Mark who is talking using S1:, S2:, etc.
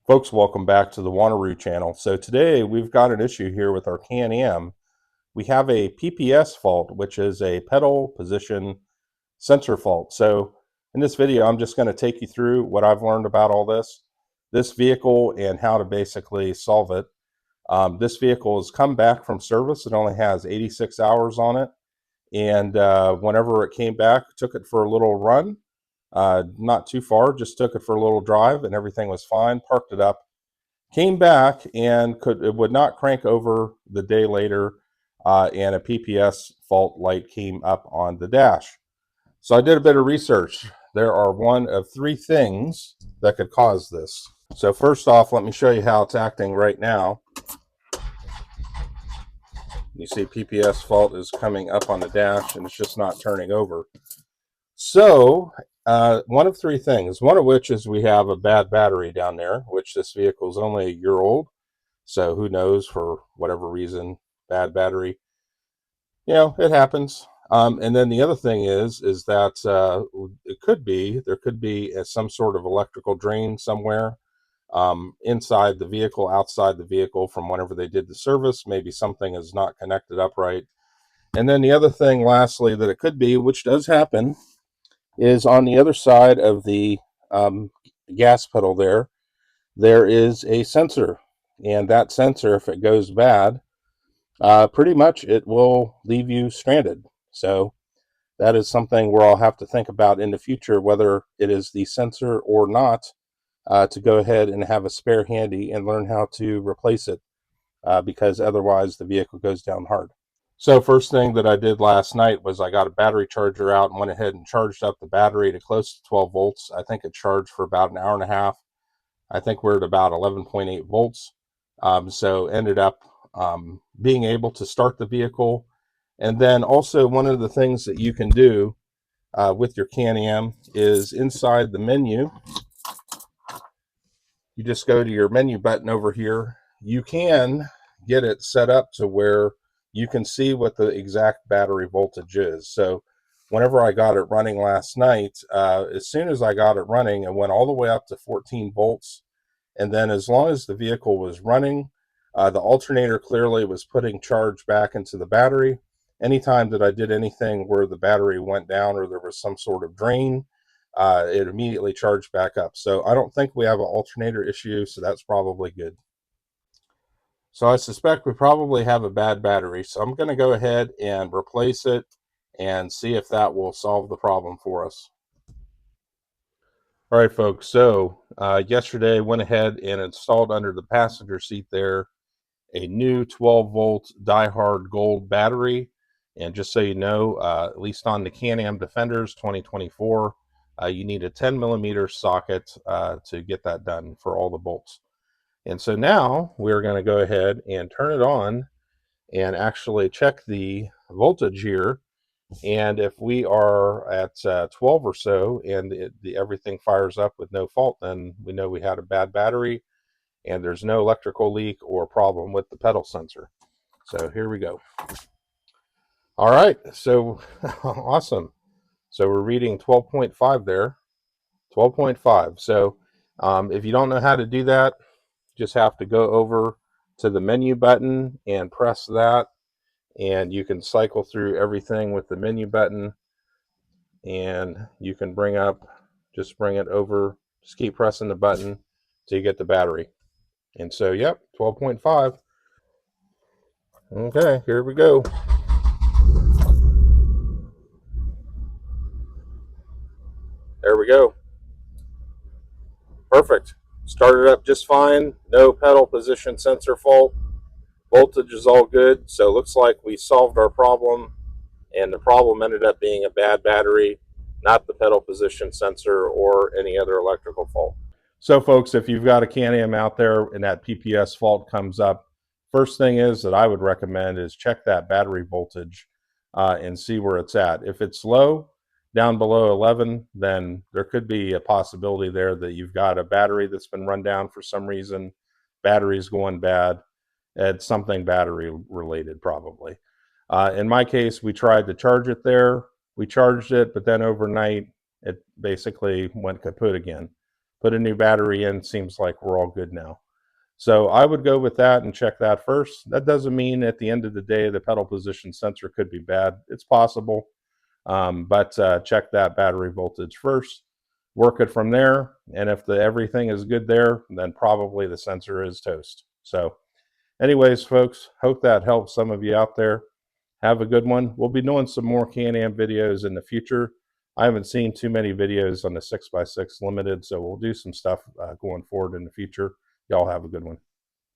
S1: Folks, welcome back to the Wanneroo channel. So today we've got an issue here with our Can-Am. We have a PPS fault, which is a pedal position sensor fault. So in this video, I'm just going to take you through what I've learned about all this vehicle and how to basically solve it. This vehicle has come back from service. It only has 86 hours on it. And whenever it came back, took it for a little run. Not too far, just took it for a little drive and everything was fine, parked it up, came back and it would not crank over the day later, and a PPS fault light came up on the dash. So I did a bit of research. There are one of three things that could cause this. So first off, let me show you how it's acting right now. You see PPS fault is coming up on the dash and it's just not turning over. So one of three things, one of which is we have a bad battery down there, which this vehicle is only a year old. So who knows, for whatever reason, bad battery, it happens. And then the other thing is that there could be some sort of electrical drain somewhere, inside the vehicle, outside the vehicle from whenever they did the service. Maybe something is not connected up right. And then the other thing, lastly, that it could be, which does happen, is on the other side of the gas pedal there is a sensor. And that sensor, if it goes bad, pretty much it will leave you stranded. So that is something where I'll have to think about in the future, whether it is the sensor or not, to go ahead and have a spare handy and learn how to replace it, because otherwise the vehicle goes down hard. So first thing that I did last night was I got a battery charger out and went ahead and charged up the battery to close to 12 volts. I think it charged for about an hour and a half. I think we're at about 11.8 volts. So ended up being able to start the vehicle. And then also one of the things that you can do with your Can-Am is inside the menu, you just go to your menu button over here. You can get it set up to where you can see what the exact battery voltage is. So whenever I got it running last night, as soon as I got it running, it went all the way up to 14 volts. And then as long as the vehicle was running, the alternator clearly was putting charge back into the battery. Anytime that I did anything where the battery went down or there was some sort of drain, it immediately charged back up. So I don't think we have an alternator issue, so that's probably good. So I suspect we probably have a bad battery. So I'm going to go ahead and replace it and see if that will solve the problem for us. All right, folks. So yesterday I went ahead and installed under the passenger seat there a new 12-volt diehard gold battery. And just so you know, at least on the Can-Am Defenders 2024, you need a 10mm socket to get that done for all the bolts. And so now we're going to go ahead and turn it on and actually check the voltage here. And if we are at 12 or so and everything fires up with no fault, then we know we had a bad battery and there's no electrical leak or problem with the pedal sensor. So here we go. All right, so awesome. So we're reading 12.5 there, 12.5. So if you don't know how to do that, just have to go over to the menu button and press that, and you can cycle through everything with the menu button, and you can just bring it over, just keep pressing the button till you get the battery. And so, yep, 12.5. Okay, here we go. There we go. Perfect. Started up just fine. No pedal position sensor fault. Voltage is all good. So it looks like we solved our problem, and the problem ended up being a bad battery, not the pedal position sensor or any other electrical fault. So folks, if you've got a Can-Am out there and that PPS fault comes up, first thing is that I would recommend is check that battery voltage and see where it's at. If it's low, down below 11, then there could be a possibility there that you've got a battery that's been run down for some reason. Battery's going bad. It's something battery related probably. In my case, we tried to charge it there. We charged it, but then overnight it basically went kaput again. put a new battery in, seems like we're all good now. So I would go with that and check that first. That doesn't mean at the end of the day the pedal position sensor could be bad. It's possible, but check that battery voltage first. Work it from there, and if everything is good there, then probably the sensor is toast. So anyways, folks, hope that helps some of you out there. Have a good one. We'll be doing some more Can-Am videos in the future. I haven't seen too many videos on the 6x6 Limited, so we'll do some stuff going forward in the future. Y'all have a good one.